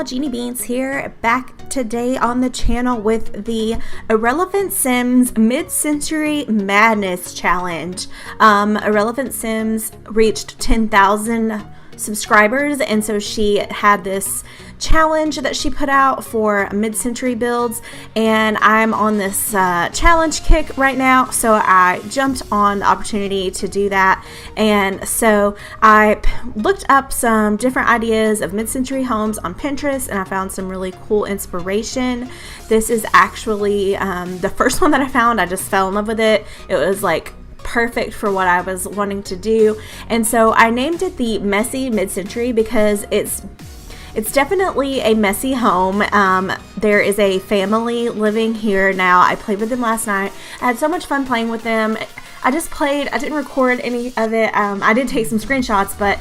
y'all, Jeannie Beans here, back today on the channel with the Irrelevant Sims Mid-Century Madness Challenge. Irrelevant Sims reached 10,000 subscribers, and so she had this challenge that she put out for mid-century builds, and I'm on this challenge kick right now, so I jumped on the opportunity to do that. And so I looked up some different ideas of mid-century homes on Pinterest, and I found some really cool inspiration. This is actually the first one that I found. I just fell in love with it. It was like perfect for what I was wanting to do, and so I named it the Messy Mid-Century because it's definitely a messy home. There is a family living here now. I played with them last night. I had so much fun playing with them. I just played. I didn't record any of it. I did take some screenshots, but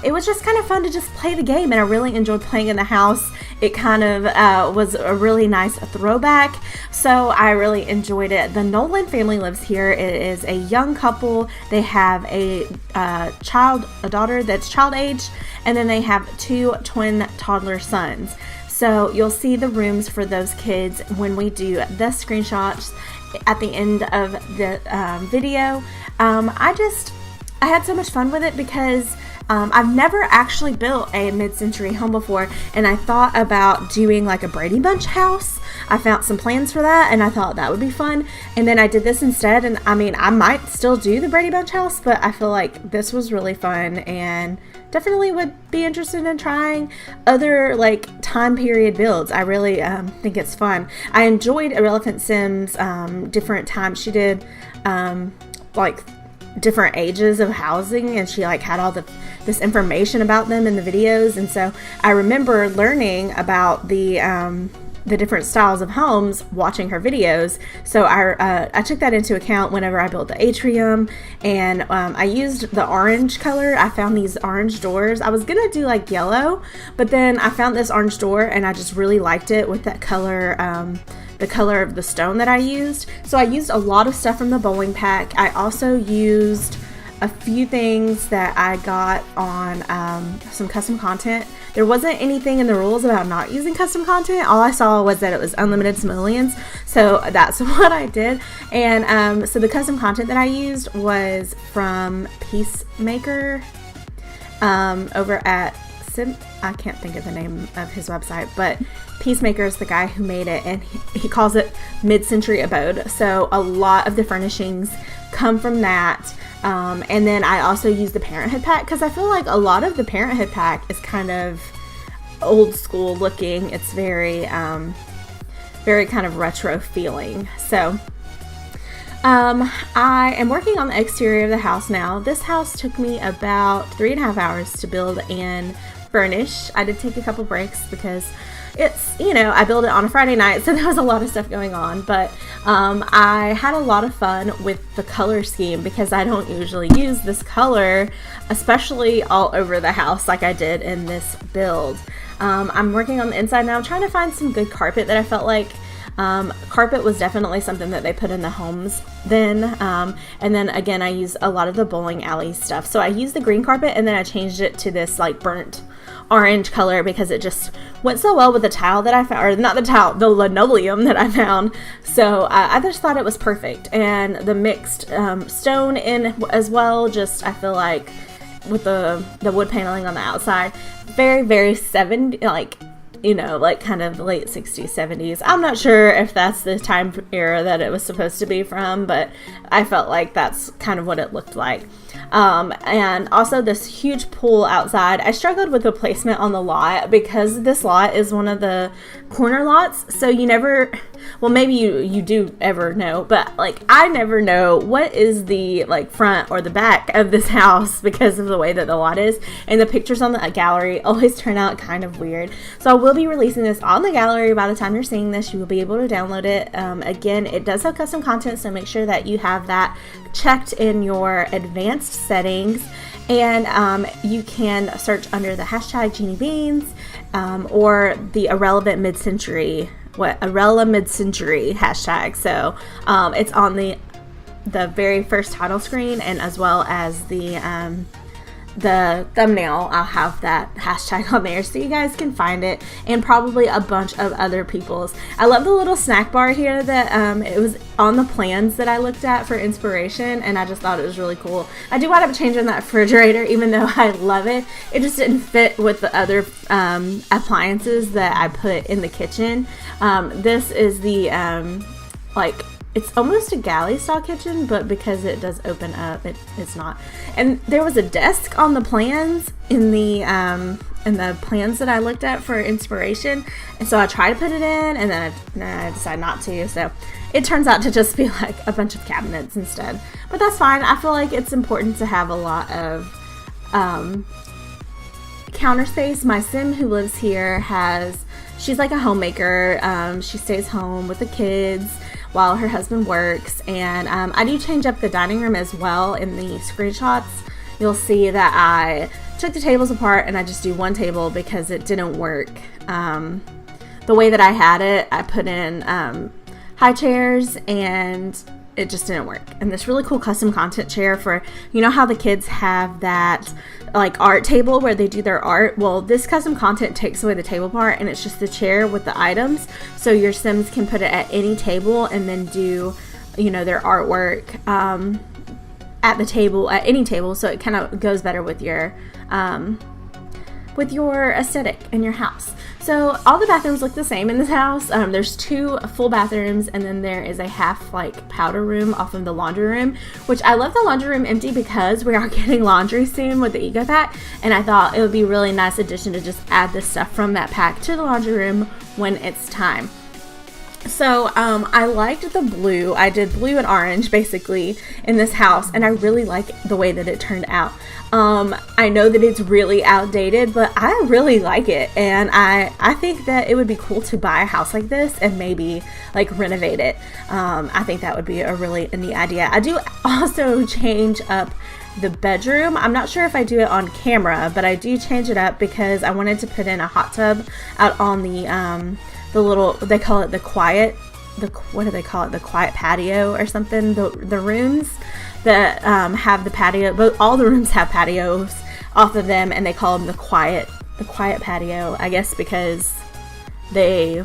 it was just kind of fun to just play the game, and I really enjoyed playing in the house. It kind of was a really nice throwback, so I really enjoyed it. The Nolan family lives here. It is a young couple. They have a daughter that's child age, and then they have two twin toddler sons. So you'll see the rooms for those kids when we do the screenshots at the end of the video. I had so much fun with it because I've never actually built a mid-century home before, and I thought about doing like a Brady Bunch house. I found some plans for that, and I thought that would be fun, and then I did this instead. And I mean, I might still do the Brady Bunch house, but I feel like this was really fun and definitely would be interested in trying other like time period builds. I really think it's fun. I enjoyed Irrelevant Sims different times. She did like different ages of housing, and she like had all this information about them in the videos, and so I remember learning about the different styles of homes watching her videos. So I took that into account whenever I built the atrium, and I used the orange color. I found these orange doors. I was gonna do like yellow, but then I found this orange door and I just really liked it with that color, the color of the stone that I used. So I used a lot of stuff from the bowling pack. I also used a few things that I got on some custom content. There wasn't anything in the rules about not using custom content. All I saw was that it was unlimited simoleons, so that's what I did. And so the custom content that I used was from Peacemaker over at I can't think of the name of his website, but Peacemaker is the guy who made it, and he calls it Mid-Century Abode. So a lot of the furnishings come from that. And then I also use the Parenthood pack because I feel like a lot of the Parenthood pack is kind of old school looking. It's very kind of retro feeling. So I am working on the exterior of the house now. This house took me about 3.5 hours to build and furnish. I did take a couple breaks because it's, I built it on a Friday night, so there was a lot of stuff going on, but I had a lot of fun with the color scheme because I don't usually use this color, especially all over the house like I did in this build. I'm working on the inside now. I'm trying to find some good carpet that I felt like carpet was definitely something that they put in the homes then. And then again, I used a lot of the bowling alley stuff. So I used the green carpet, and then I changed it to this like burnt orange color because it just went so well with the tile that I found, or not the tile, the linoleum that I found. So I just thought it was perfect, and the mixed stone in as well. Just I feel like with the wood paneling on the outside, very 70s, like like kind of late 60s, 70s. I'm not sure if that's the time era that it was supposed to be from, but I felt like that's kind of what it looked like. And also this huge pool outside. I struggled with the placement on the lot because this lot is one of the corner lots, so you never, well, maybe you do ever know, but like I never know what is the like front or the back of this house because of the way that the lot is, and the pictures on the gallery always turn out kind of weird. So I will be releasing this on the gallery. By the time you're seeing this, you will be able to download it. Again, it does have custom content, so make sure that you have that checked in your advanced settings, and you can search under the hashtag jeanniebeans or the Irrelevant Mid-Century Mid-Century hashtag. So it's on the very first title screen, and as well as the the thumbnail, I'll have that hashtag on there so you guys can find it, and probably a bunch of other people's. I love the little snack bar here that it was on the plans that I looked at for inspiration, and I just thought it was really cool. I do wind up changing that refrigerator, even though I love it. It just didn't fit with the other appliances that I put in the kitchen. This is the it's almost a galley style kitchen, but because it does open up, it's not. And there was a desk on the plans in the plans that I looked at for inspiration, and so I tried to put it in, and then I decided not to. So it turns out to just be like a bunch of cabinets instead. But that's fine. I feel like it's important to have a lot of counter space. My sim who lives here she's like a homemaker. She stays home with the kids while her husband works, and I do change up the dining room as well. In the screenshots, you'll see that I took the tables apart and I just do one table because it didn't work. The way that I had it, I put in high chairs and it just didn't work. And this really cool custom content chair for, you know how the kids have that like art table where they do their art? Well, this custom content takes away the table part, and it's just the chair with the items, so your Sims can put it at any table and then do, you know, their artwork at the table, at any table, so it kind of goes better with your aesthetic in your house. So all the bathrooms look the same in this house. There's 2 full bathrooms, and then there is a half like powder room off of the laundry room, which I left the laundry room empty because we are getting laundry soon with the Eco Pack, and I thought it would be a really nice addition to just add the stuff from that pack to the laundry room when it's time. So I liked the blue. I did blue and orange basically in this house, and I really like the way that it turned out. I know that it's really outdated, but I really like it, and I think that it would be cool to buy a house like this and maybe like renovate it. I think that would be a really neat idea. I do also change up the bedroom. I'm not sure if I do it on camera, but I do change it up because I wanted to put in a hot tub out on the little, they call it the quiet patio or something, the rooms that have the patio, but all the rooms have patios off of them, and they call them the quiet patio, I guess because they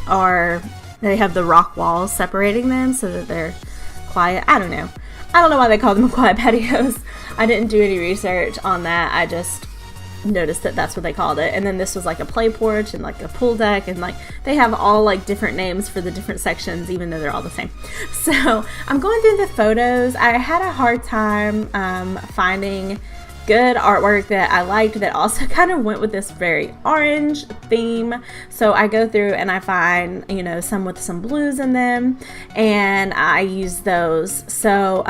have the rock walls separating them so that they're quiet. I don't know why they call them quiet patios. I didn't do any research on that. I just noticed that that's what they called it. And then this was like a play porch and like a pool deck, and like they have all like different names for the different sections, even though they're all the same. So I'm going through the photos. I had a hard time finding good artwork that I liked that also kind of went with this very orange theme. So I go through and I find, you know, some with some blues in them, and I use those. So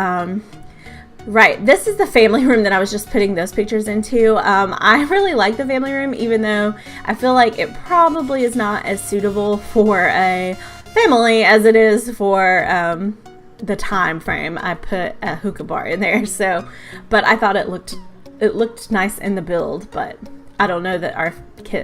right, this is the family room that I was just putting those pictures into. I really like the family room, even though I feel like it probably is not as suitable for a family as it is for the time frame. I put a hookah bar in there, so, but I thought it looked nice in the build, but I don't know that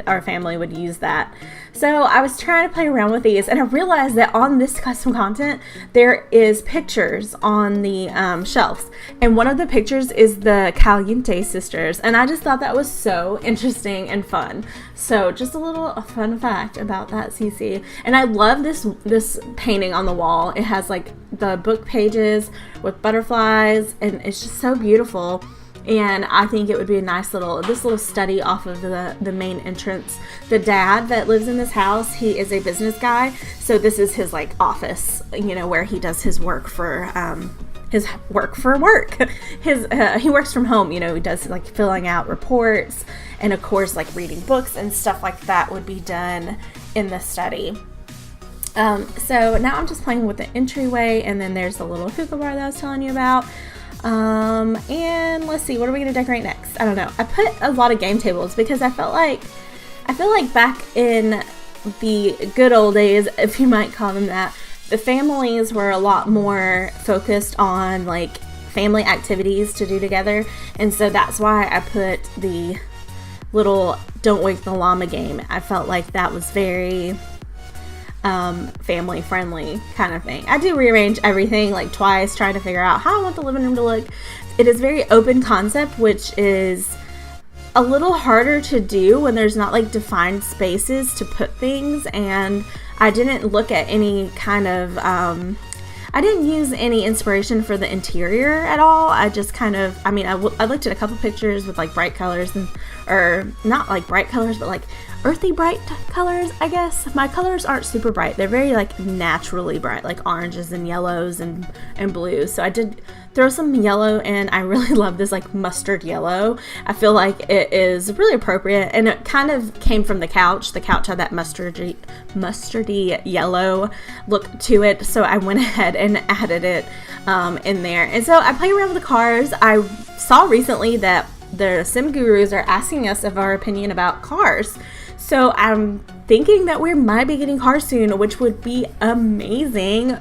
our family would use that. So I was trying to play around with these, and I realized that on this custom content there is pictures on the shelves, and one of the pictures is the Caliente sisters, and I just thought that was so interesting and fun. So just a fun fact about that, CC. And I love this painting on the wall. It has like the book pages with butterflies, and it's just so beautiful. And I think it would be a nice little study off of the main entrance. The dad that lives in this house, he is a business guy, so this is his like office, you know, where he does his work for work. He works from home, you know. He does like filling out reports, and of course like reading books and stuff like that would be done in the study. So now I'm just playing with the entryway, and then there's the little hookah bar that I was telling you about. And let's see, what are we going to decorate next? I don't know. I put a lot of game tables because I feel like back in the good old days, if you might call them that, the families were a lot more focused on like family activities to do together. And so that's why I put the little Don't Wake the Llama game. I felt like that was very family friendly kind of thing. I do rearrange everything like twice, trying to figure out how I want the living room to look. It is very open concept, which is a little harder to do when there's not like defined spaces to put things, and I didn't look at any kind of I didn't use any inspiration for the interior at all. I just kind of, I looked at a couple pictures with like bright colors, or not like bright colors, but like earthy bright colors, I guess. My colors aren't super bright. They're very like naturally bright, like oranges and yellows and blues. So I did throw some yellow in. I really love this like mustard yellow. I feel like it is really appropriate, and it kind of came from the couch. The couch had that mustardy yellow look to it, so I went ahead and added it in there. And so I play around with the cars. I saw recently that the sim gurus are asking us of our opinion about cars. So I'm thinking that we might be getting cars soon, which would be amazing.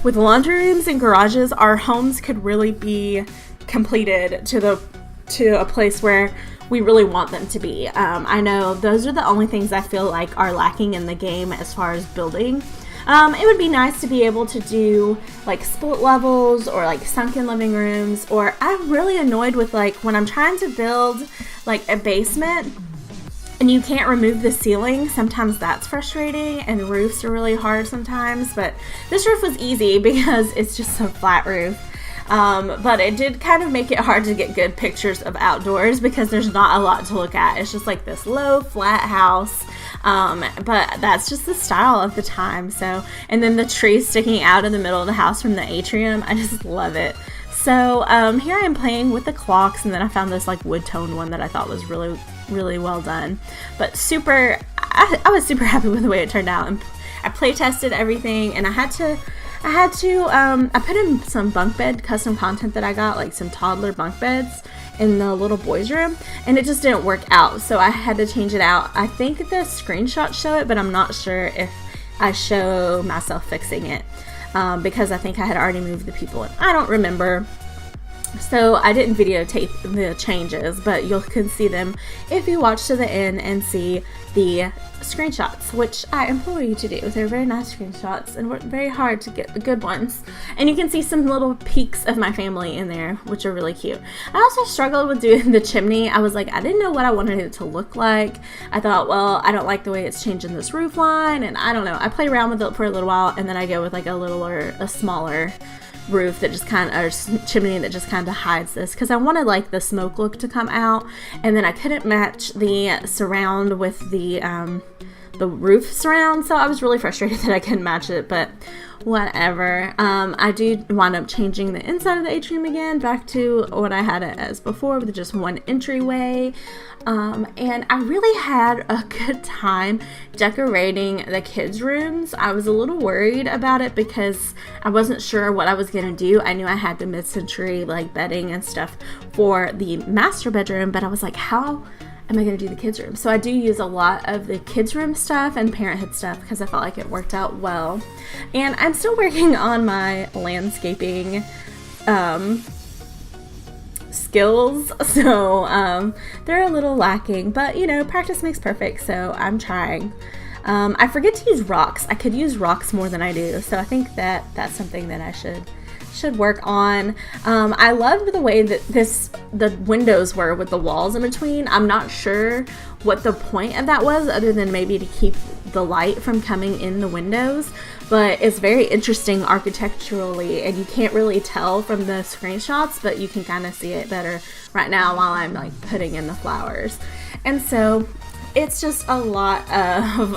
With laundry rooms and garages, our homes could really be completed to a place where we really want them to be. I know those are the only things I feel like are lacking in the game as far as building. It would be nice to be able to do like split levels or like sunken living rooms, or I'm really annoyed with like when I'm trying to build like a basement and you can't remove the ceiling. Sometimes that's frustrating, and roofs are really hard sometimes, but this roof was easy because it's just a flat roof. But it did kind of make it hard to get good pictures of outdoors because there's not a lot to look at. It's just like this low flat house. But that's just the style of the time. So, and then the tree sticking out in the middle of the house from the atrium, I just love it. So here I am playing with the clocks, and then I found this like wood tone one that I thought was really, really well done. But I was super happy with the way it turned out. And I play tested everything, and I put in some bunk bed custom content that I got, like some toddler bunk beds in the little boys' room, and it just didn't work out, so I had to change it out. I think the screenshots show it, but I'm not sure if I show myself fixing it, because I think I had already moved the people in. I don't remember. So I didn't videotape the changes, but you can see them if you watch to the end and see the screenshots, which I implore you to do. They're very nice screenshots and worked very hard to get the good ones. And you can see some little peeks of my family in there, which are really cute. I also struggled with doing the chimney. I was like, I didn't know what I wanted it to look like. I thought, well, I don't like the way it's changing this roof line, and I don't know. I played around with it for a little while, and then I go with like a smaller roof that just kind of, or chimney that just kind of hides this, because I wanted like the smoke look to come out, and then I couldn't match the surround with the roof surround, so I was really frustrated that I couldn't match it, but whatever. I do wind up changing the inside of the atrium again back to what I had it as before, with just one entryway. And I really had a good time decorating the kids' rooms. I was a little worried about it because I wasn't sure what I was gonna do. I knew I had the mid-century like bedding and stuff for the master bedroom, but I was like, how am I going to do the kids' room? So I do use a lot of the kids' room stuff and parenthood stuff because I felt like it worked out well. And I'm still working on my landscaping skills, so they're a little lacking, but you know, practice makes perfect, so I'm trying. I forget to use rocks. I could use rocks more than I do, so I think that that's something that I should work on. I loved the way that the windows were with the walls in between. I'm not sure what the point of that was, other than maybe to keep the light from coming in the windows, but it's very interesting architecturally, and you can't really tell from the screenshots, but you can kind of see it better right now while I'm like putting in the flowers. And so it's just a lot of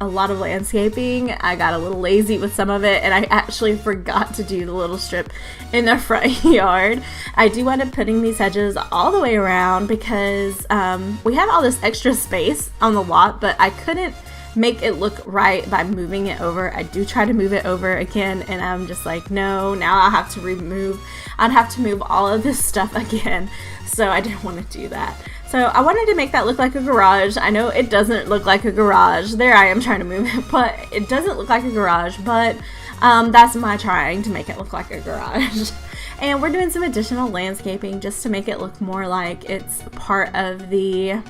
landscaping. I got a little lazy with some of it, and I actually forgot to do the little strip in the front yard. I do end up putting these hedges all the way around because we have all this extra space on the lot, but I couldn't make it look right by moving it over. I do try to move it over again, and I'm just like, no, now I'd have to move all of this stuff again, so I didn't want to do that. So I wanted to make that look like a garage. I know it doesn't look like a garage. There I am trying to move it, but it doesn't look like a garage, but that's my trying to make it look like a garage. And we're doing some additional landscaping just to make it look more like it's part of the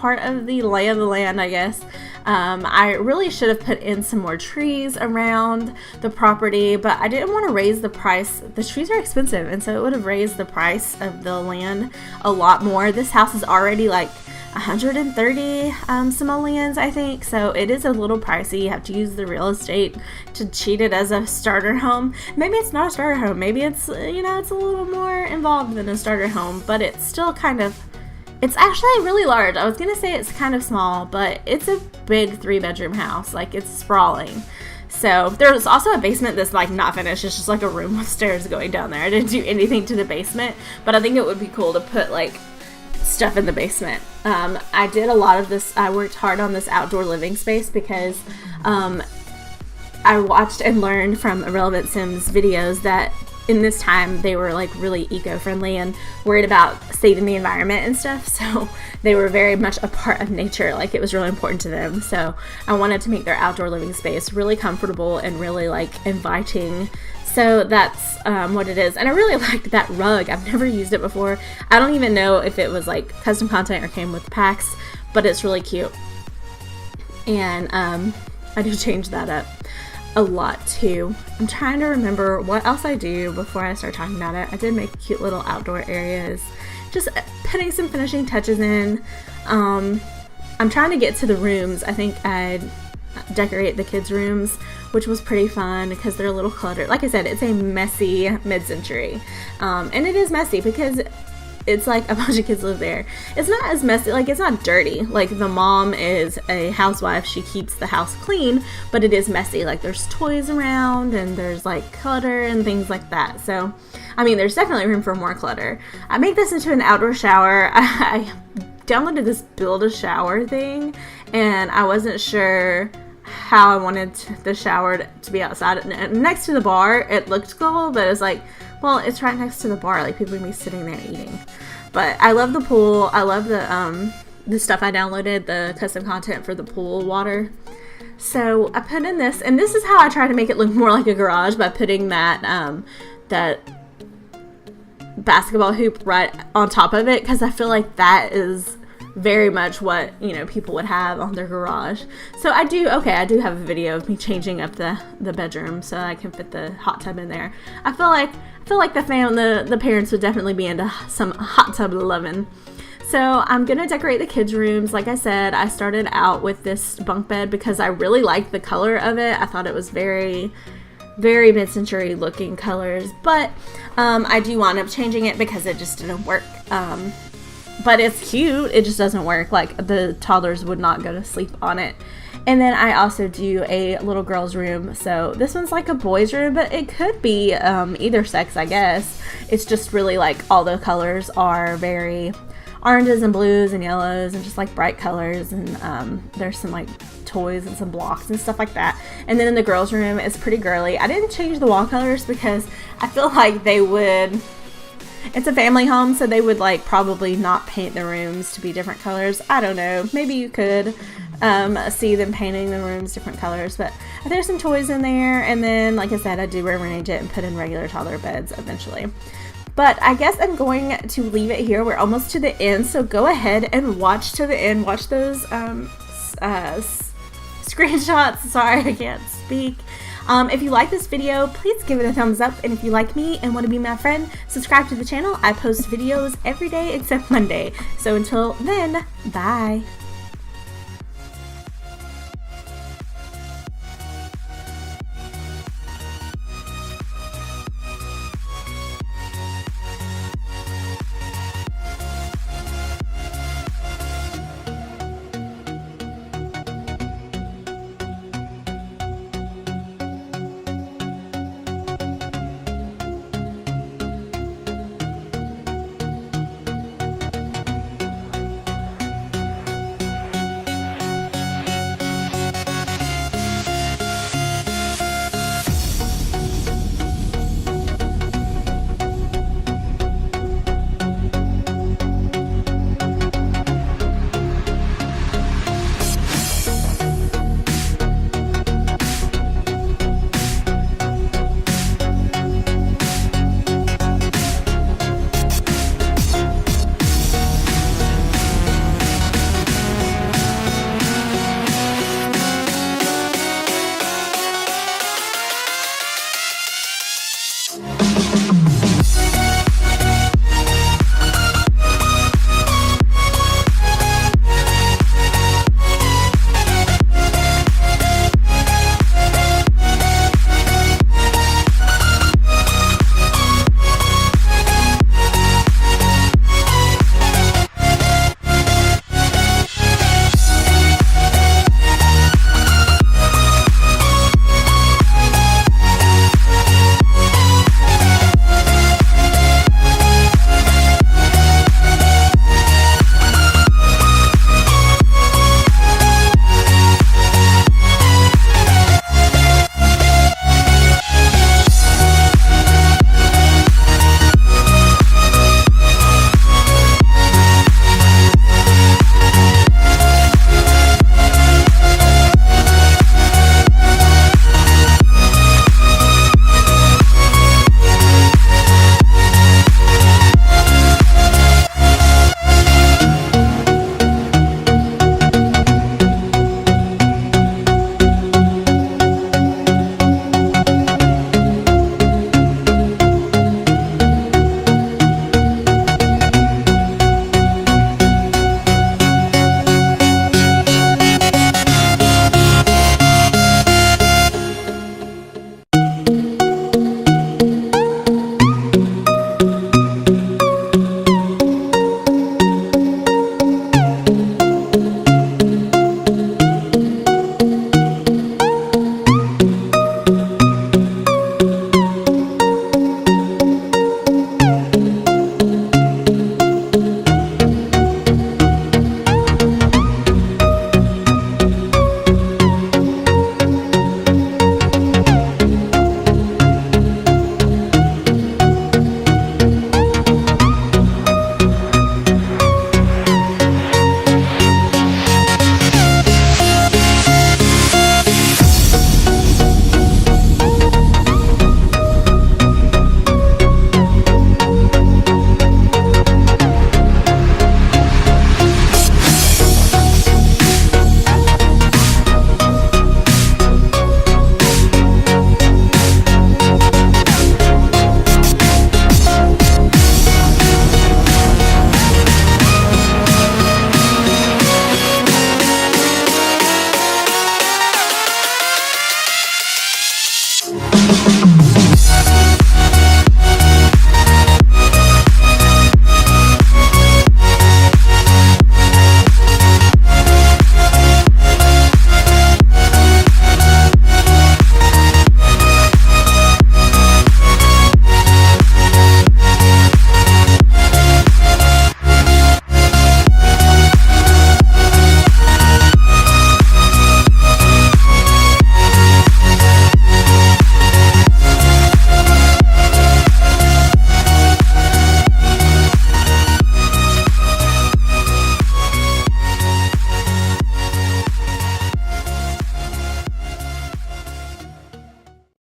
part of the lay of the land, I guess. I really should have put in some more trees around the property, but I didn't want to raise the price. The trees are expensive, and so it would have raised the price of the land a lot more. This house is already like 130 simoleons, I think, so it is a little pricey. You have to use the real estate to treat it as a starter home. Maybe it's not a starter home, maybe it's, you know, it's a little more involved than a starter home, but it's still kind of, it's actually really large. I was gonna say it's kind of small, but it's a big 3-bedroom house. Like, it's sprawling. So there's also a basement that's like not finished. It's just like a room with stairs going down there. I didn't do anything to the basement, but I think it would be cool to put like stuff in the basement. I did a lot of this. I worked hard on this outdoor living space because I watched and learned from Irrelevant Sims videos that in this time they were like really eco-friendly and worried about saving the environment and stuff, so they were very much a part of nature. Like, it was really important to them, so I wanted to make their outdoor living space really comfortable and really like inviting. So that's what it is, and I really liked that rug. I've never used it before. I don't even know if it was like custom content or came with packs, but it's really cute, and I do change that up a lot too. I'm trying to remember what else I do before I start talking about it. I did make cute little outdoor areas, just putting some finishing touches in. I'm trying to get to the rooms. I think I'd decorate the kids' rooms, which was pretty fun because they're a little cluttered. Like I said, it's a messy mid-century, and it is messy because it's like a bunch of kids live there. It's not as messy, like it's not dirty. Like, the mom is a housewife, she keeps the house clean, but it is messy. Like, there's toys around and there's like clutter and things like that. So, I mean, there's definitely room for more clutter. I made this into an outdoor shower. I downloaded this build a shower thing, and I wasn't sure how I wanted the shower to be outside. Next to the bar, it looked cool, but it's like, well, it's right next to the bar. Like, people can be sitting there eating. But I love the pool. I love the stuff I downloaded, the custom content for the pool water. So I put in this, and this is how I try to make it look more like a garage, by putting that that basketball hoop right on top of it, because I feel like that is very much what, you know, people would have on their garage. So I do have a video of me changing up the bedroom so I can fit the hot tub in there. I feel like the parents would definitely be into some hot tub loving. So I'm gonna decorate the kids' rooms. Like I said, I started out with this bunk bed because I really liked the color of it. I thought it was very, very mid-century looking colors, but I do wind up changing it because it just didn't work. But it's cute, it just doesn't work. Like, the toddlers would not go to sleep on it. And then I also do a little girl's room. So this one's like a boy's room, but it could be either sex, I guess. It's just really like all the colors are very oranges and blues and yellows and just like bright colors. And there's some like toys and some blocks and stuff like that. And then in the girls' room, it's pretty girly. I didn't change the wall colors because I feel like they would... It's a family home, so they would like probably not paint the rooms to be different colors. I don't know. Maybe you could see them painting the rooms different colors, but there's some toys in there. And then, like I said, I do rearrange it and put in regular toddler beds eventually. But I guess I'm going to leave it here. We're almost to the end, so go ahead and watch to the end. Watch those screenshots. Sorry, I can't speak. If you like this video, please give it a thumbs up, and if you like me and want to be my friend, subscribe to the channel. I post videos every day except Monday. So until then, bye.